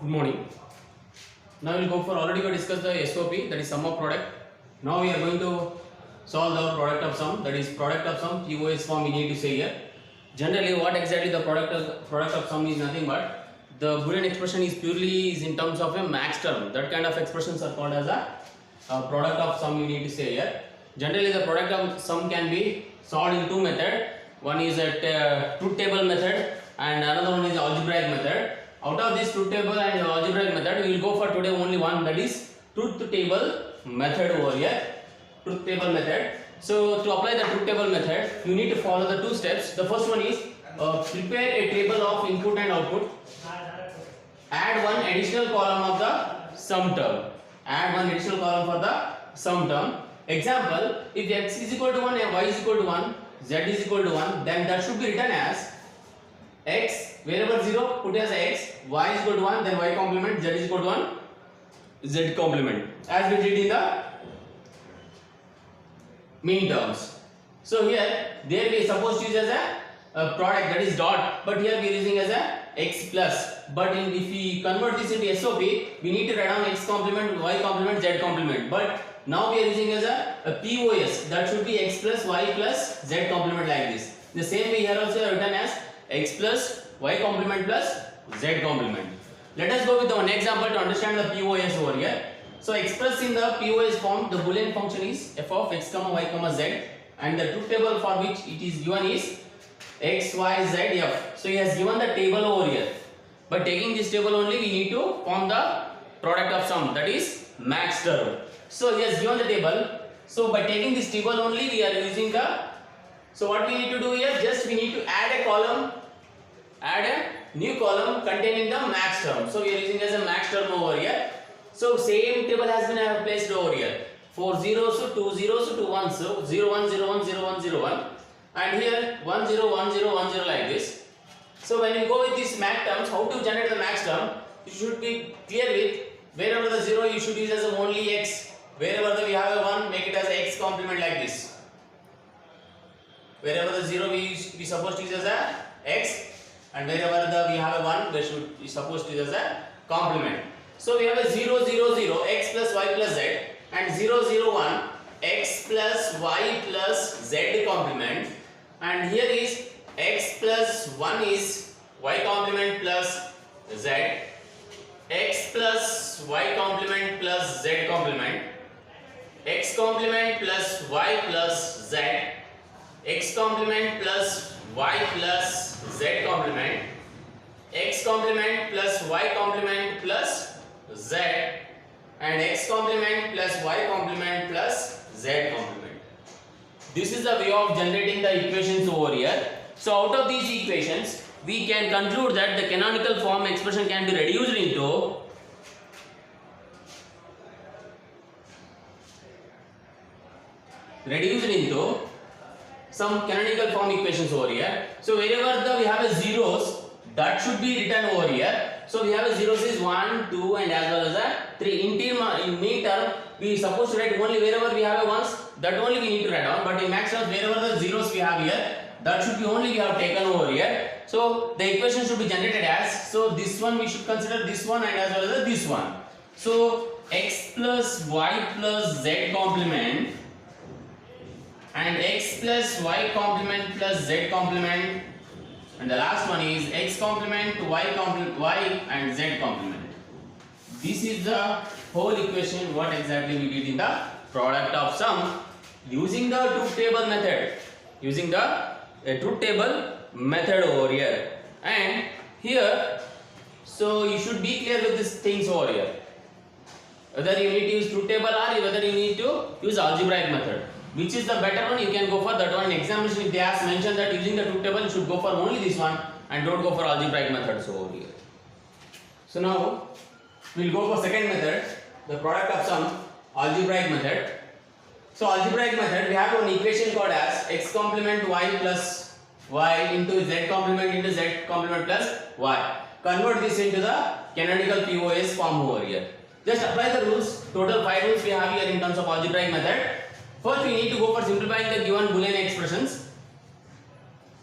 Good morning. Now we'll go for already we discussed the SOP, that is sum of product. Now we are going to solve the product of sum, that is product of sum POS form we need to say here. Generally what exactly the product of sum is nothing but the Boolean expression is purely in terms of a max term. That kind of expressions are called as a product of sum you need to say here. Generally the product of sum can be solved in two methods. One is a truth table method and another one is algebraic method. Out of this truth table and algebraic method, we will go for today only one, that is truth table method over here. Truth table method. So to apply the truth table method, you need to follow the two steps. The first one is prepare a table of input and output. Add one additional column of the sum term. Add one additional column for the sum term. Example: if x is equal to 1 and y is equal to 1, z is equal to 1, then that should be written as x, wherever 0 put as x, y is equal to 1, then y complement, z is equal to 1, z complement, as we did in the mean terms. So here there we supposed to use as a product, that is dot, but here we are using as a x plus. But if we convert this into SOP, we need to write down x complement, y complement, z complement. But now we are using as a POS, that should be x plus y plus z complement, like this. The same way here also written as x plus y complement plus z complement. Let us go with one example to understand the POS over here. So expressed in the POS form, the Boolean function is f of x comma y comma z, and the truth table for which it is given is x, y, z, f. So he has given the table over here. By taking this table only, we need to form the product of sum, that is max term. So he has given the table. So by taking this table only, we are using the. So what we need to do here? Just we need to add a column, add a new column containing the max term. So we are using as a max term over here. So same table has been placed over here. 4 zeros, so 2 zeros, so 2 ones, so 0 1 0 1 0 1 0 1, and here 1 0 1 0 1 0, like this. So when you go with these max terms, how to generate the max term? You should be clear with wherever the 0 you should use as only x. Wherever we have a 1, make it as a x complement, like this. Wherever the 0 we supposed to use as a x, and wherever we have a 1, we should be supposed to use as a complement. So we have a 0 0 0 x plus y plus z, and 0 0 1 x plus y plus z complement, and here is x plus 1 is y complement plus z, x plus y complement plus z complement, x complement plus y plus z, x complement plus y plus z complement, x complement plus y complement plus z, and x complement plus y complement plus z complement. This is the way of generating the equations over here. So out of these equations, we can conclude that the canonical form expression can be reduced into some canonical form equations over here. So wherever we have a zeros, that should be written over here. So we have a zeros is 1, 2, and as well as a 3. In mean term, we supposed to write only wherever we have a ones, that only we need to write down. But in max terms, wherever the zeros we have here, that should be only we have taken over here. So the equation should be generated as, so this one we should consider this one and as well as this one. So x plus y plus z complement, and x plus y complement plus z complement, and the last one is x complement to y complement y and z complement. This is the whole equation what exactly we did in the product of sum using the truth table method, using the truth table method over here. And here, so you should be clear with these things over here, whether you need to use truth table or whether you need to use algebraic method. Which is the better one, you can go for that one. In examination, if they ask mention that using the truth table, you should go for only this one and don't go for algebraic methods over here. So now we will go for second method, the product of sum, algebraic method. So algebraic method, we have one equation called as x complement y plus y into z complement plus y. Convert this into the canonical POS form over here. Just apply the rules. Total 5 rules we have here in terms of algebraic method. First, we need to go for simplifying the given Boolean expressions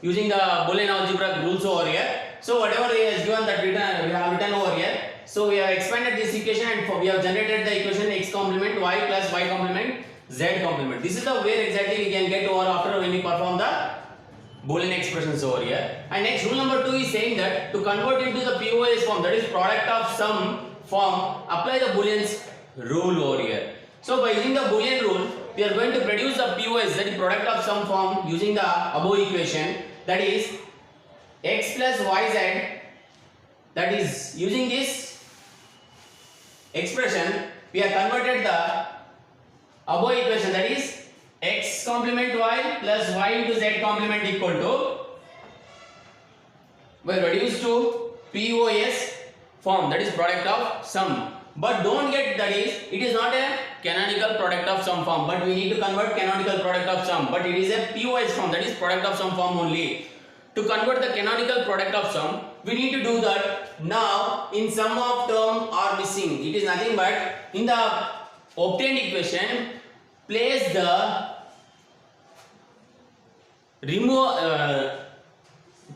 using the Boolean algebra rules over here. So whatever he has given that we have written over here. So we have expanded this equation and we have generated the equation x complement y plus y complement z complement. This is the way exactly we can get over after when we perform the Boolean expressions over here. And next rule number 2 is saying that to convert into the POS form, that is product of sum form, apply the Boolean's rule over here. So by using the Boolean rule, we are going to produce the POS, that is product of sum form, using the above equation, that is x plus yz. That is, using this expression, we have converted the above equation, that is x complement y plus y into z complement equal to, we reduced to POS form, that is product of sum. But don't get, that is, it is not a canonical product of sum form, but we need to convert canonical product of sum, but it is a POS form, that is product of sum form only. To convert the canonical product of sum, we need to do that now in sum of term are missing. It is nothing but in the obtained equation, place the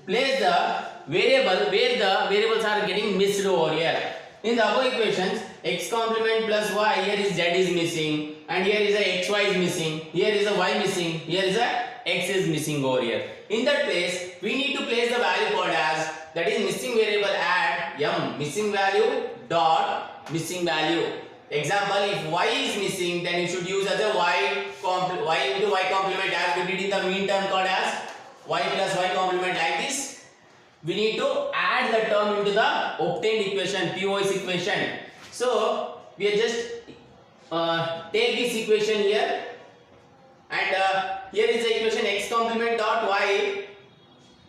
place the variable where the variables are getting missed over here. In the above equations, x complement plus y, here is z is missing, and here is a xy is missing, here is a y missing, here is a x is missing over here. In that place, we need to place the value called as, that is missing variable add m missing value dot missing value. Example, if y is missing, then you should use as a y into y complement, as we did in the mean term called as y plus y complement. Like this, we need to add the term into the obtained equation, POS equation. So we are just take this equation here, and here is the equation x complement dot y.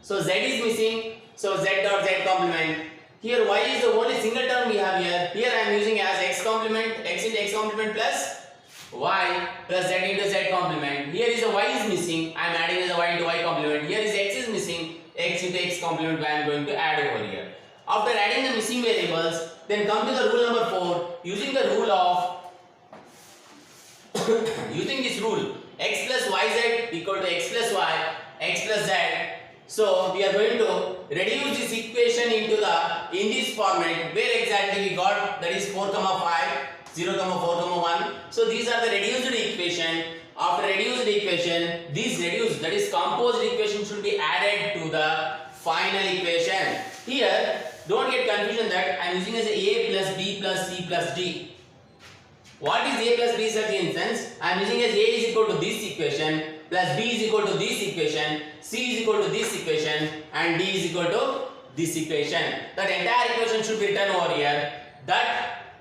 So z is missing, so z dot z complement. Here y is the only single term we have here. Here I am using as x complement, x into x complement plus y plus z into z complement. Here is a y is missing, I am adding as a y into y complement. Here is x is missing, x into x complement I am going to add over here. After adding the missing variables, then come to the rule number 4. Using the rule of using this rule, x plus yz equal to x plus y, x plus z. So we are going to reduce this equation into in this format, where exactly we got, that is 4, 5, 0, 4, 1. So these are the reduced equation. After reduced equation, this reduced, that is composed equation, should be added to the final equation. Here, don't get confusion that I am using as a plus b plus c plus d. What is a plus b such instance? I am using as a is equal to this equation, plus b is equal to this equation, c is equal to this equation, and d is equal to this equation. That entire equation should be written over here. That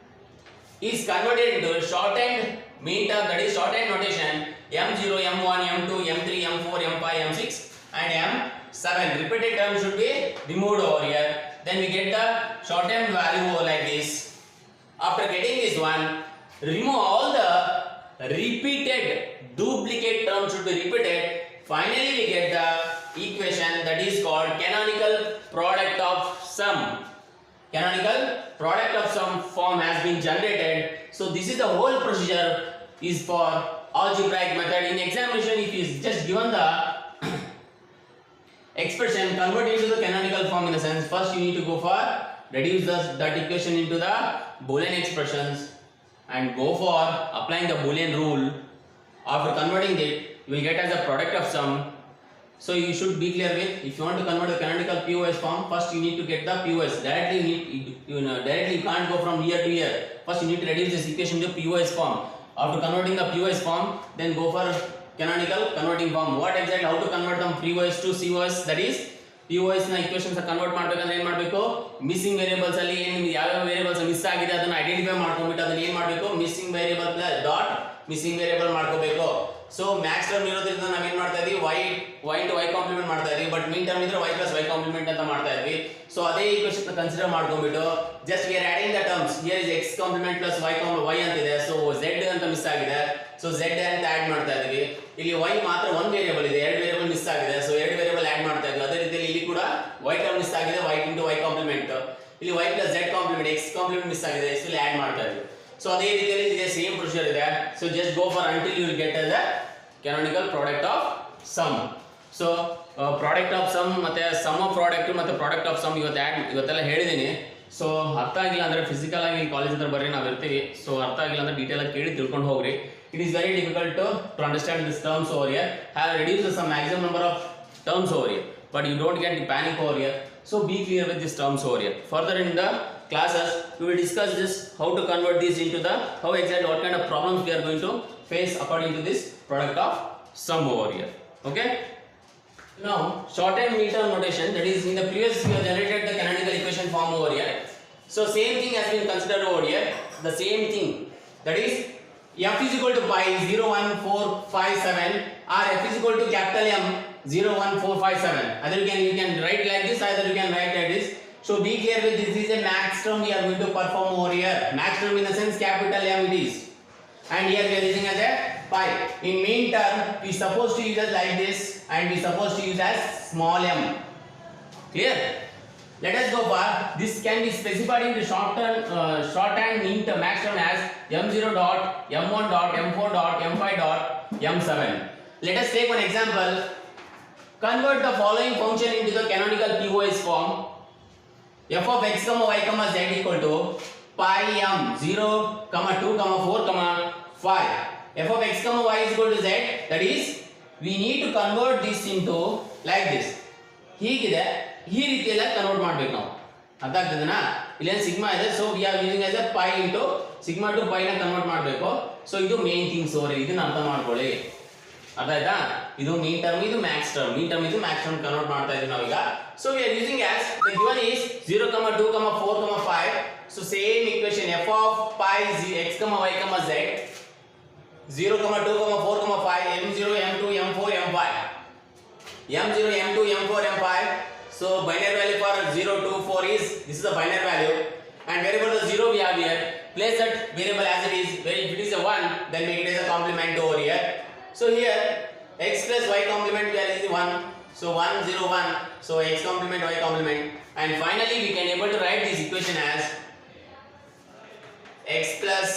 is converted into shorthand mean term, that is shorthand notation m0, m1, m2, m3, m4, m5, m6 and m7. Repeated terms should be removed over here. Then we get the shorthand value like this. After getting this one, remove all the repeated duplicate terms should be repeated. Finally we get the equation that is called canonical product of sum. Canonical product of sum form has been generated. So this is the whole procedure is for algebraic method. In examination, if is just given the expression, convert it into the canonical form, in the sense first you need to go for reduce that equation into the Boolean expressions and go for applying the Boolean rule. After converting it, you will get as a product of sum. So you should be clear with, if you want to convert the canonical POS form, first you need to get the POS. Directly directly you can't go from here to here. First you need to reduce this equation to POS form. After converting the POS form, then go for canonical converting form. What exactly, how to convert them POS to COS, that is POS na equations convert ಮಾಡಬೇಕಂದ್ರೆ ಏನು ಮಾಡಬೇಕು, missing variables ಅಲ್ಲಿ ಏನು ಯಾವ variables miss ಆಗಿದೆ ಅದನ್ನ identify ಮಾಡ್ಕೊಂಡ್ಬಿಟ್ಟು ಅದನ್ನ ಏನು ಮಾಡಬೇಕು, missing variable plus dot missing variable ಮಾಡ್ಕೋಬೇಕು. ಸೊ ಮ್ಯಾಕ್ಸ್ ಟರ್ಮ್ ಇರೋದ್ರಿಂದ ನಾವು ಏನು ಮಾಡ್ತಾ ಇದೀವಿ, y into y ಕಾಂಪ್ಲಿಮೆಂಟ್ ಮಾಡ್ತಾ ಇದೀವಿ. ಬಟ್ ಮೀನ್ ಟರ್ಮ್ ಇದ್ರೆ y plus y ಕಾಂಪ್ಲಿಮೆಂಟ್ ಅಂತ ಮಾಡ್ತಾ ಇದ್ವಿ. ಸೊ ಅದೇ ಈಕ್ವೇಷನ್ ಕನ್ಸಿಡರ್ ಮಾಡ್ಕೊಂಡ್ಬಿಟ್ಟು just we are adding the terms. Here is x complement plus y ಅಂತಿದೆ. ಸೊ z ಅಂತ ಮಿಸ್ ಆಗಿದೆ, ಸೊ z ಅಂತ ಆಡ್ ಮಾಡ್ತಾ ಇದೀವಿ. ಇಲ್ಲಿ y ಮಾತ್ರ ಒಂದು ವೇರಿಯೇಬಲ್ ಇದೆ, ಎರಡು ವೇರಿಯೇಬಲ್ ಮಿಸ್ ಆಗಿದೆ, ಸೊ ಎರಡು ವೇರಿಯೇಬಲ್ ಆಡ್ ಮಾಡ್ತಾ ಇದ್ವಿ. ಅದೇ ರೀತಿಯಲ್ಲಿ ಇಲ್ಲಿ ಕೂಡ y ಟರ್ಮ್ ಮಿಸ್ ಆಗಿದೆ, y into y ಕಾಂಪ್ಲಿಮೆಂಟ್. ಇಲ್ಲಿ y plus z complement, x complement miss ಆಗಿದೆ, ಸೊ ಇಲ್ಲಿ ಆಡ್ ಮಾಡ್ತಾ ಇದ್ವಿ. ಸೊ ಅದೇ ರೀತಿಯಲ್ಲಿ ಇದೆ ಸೇಮ್ ಪ್ರೊಸೀಜರ್ ಇದೆ. So just go for until you will get as a canonical product of sum. So product of sum ಮತ್ತೆ ಸಮ್ ಆಫ್ ಪ್ರಾಡಕ್ಟ್ ಮತ್ತೆ ಪ್ರಾಡಕ್ಟ್ ಆಫ್ ಸಮ್ ಇವತ್ತೆಲ್ಲ ಹೇಳಿದ್ದೀನಿ. ಸೊ ಅರ್ಥ ಆಗಿಲ್ಲ ಅಂದರೆ ಫಿಸಿಕಲ್ ಆಗಿ ಕಾಲೇಜ್ ಹತ್ರ ಬರ್ರಿ ನಾವು ಇರ್ತೀವಿ. ಸೊ ಅರ್ಥ ಆಗಿಲ್ಲ ಅಂದರೆ ಡೀಟೇಲ್ ಆಗಿ ಕೇಳಿ ತಿಳ್ಕೊಂಡು ಹೋಗ್ರಿ. It is very difficult to understand this terms over here. Have reduce some maximum number of terms over here, but you don't get the panic over here. So be clear with these terms over here. Further in the classes, we will discuss this, how to convert this into the, how exactly what kind of problems we are going to face according to this product of sum over here. Okay. Now shorthand mean term notation, that is in the previous we have generated the canonical equation form over here. So same thing has been considered over here. The same thing, that is f is equal to pi 01457 or f is equal to capital M 01457. Either you can write like this, either you can write like this. So be clear with this is a max term we are going to perform over here. Max term in the sense capital M it is. And here we are using as a pi. In mean term we supposed to use as like this and we supposed to use as small m. Clear? Let us go for this can be specified in the shorthand mean term max term as m0 dot m1 dot m4 dot m5 dot m7. Let us take one example. Convert the following function into the canonical POS form. F of x, y, z equal to pi m 0, 2, 4, 5. F of x, y is equal to z. That is, we need to convert this into like this. ಹೀಗಿದೆ ಈ ರೀತಿಯಲ್ಲ convert ಮಾಡಬೇಕು ನಾವು. ಅರ್ಥ ಆಗ್ತದನಾ? ಇಲ್ಲೇನು sigma ಇದೆ, so we are using as a pi into sigma to pi ನ convert ಮಾಡಬೇಕು. So ಇದು ಮೇನ್ ಥಿಂಗ್ಸ್ ಓವರ್, ಇದನ್ನ ಅರ್ಥ ಮಾಡ್ಕೊಳ್ಳಿ. ಅರ್ಥ ಆಯ್ತಾ? ಇದು ಮೀನ್ ಟರ್ಮ್, ಇದು ಮ್ಯಾಕ್ಸ್ ಟರ್ಮ್. ಮೀನ್ ಟರ್ಮ್ ಇದು ಮ್ಯಾಕ್ಸ್ ಟರ್ಮ್ ಕನ್ವರ್ಟ್ ಮಾಡ್ತಾ ಇದೀವಿ ನಾವೀಗ. So we are using as the given is 0, 2, 4, 5. So same equation f of pi x, y, z 0, 2, 4, 5 m0, m2, m4, m5 m0, m2, m4, m5. So binary value for 0, 2, 4 is this is the binary value, and variable the 0 we have here. Place that variable as it is. If it is a 1, then make it as a complement over here. So here x plus y complement we are using 1. So 1, 0, 1. So x complement, y complement, and finally we can able to write this equation as x plus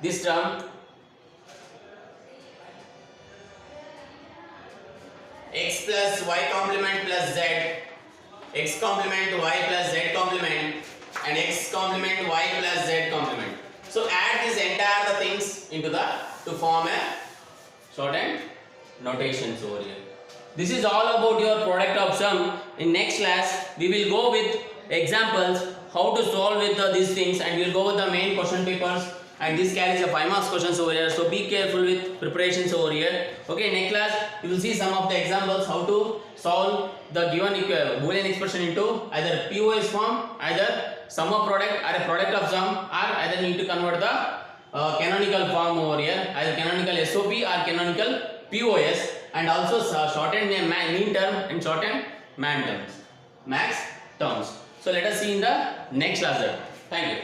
this term x plus y complement plus z, x complement y plus z complement, and x complement y plus z complement. So add this entire the things into the to form a shorthand notations over here. This is all about your product of sum. In next class we will go with examples how to solve with these things, and we will go with the main question papers, and this carries a 5 marks questions over here. So be careful with preparations over here. Okay, next class you will see some of the examples how to solve the given boolean expression into either POS form, either sum of product or a product of sum, or either you need to convert the canonical form over here, either canonical SOP or canonical POS, and also shorthand mean term and shorthand max terms. So let us see in the next class. Thank you.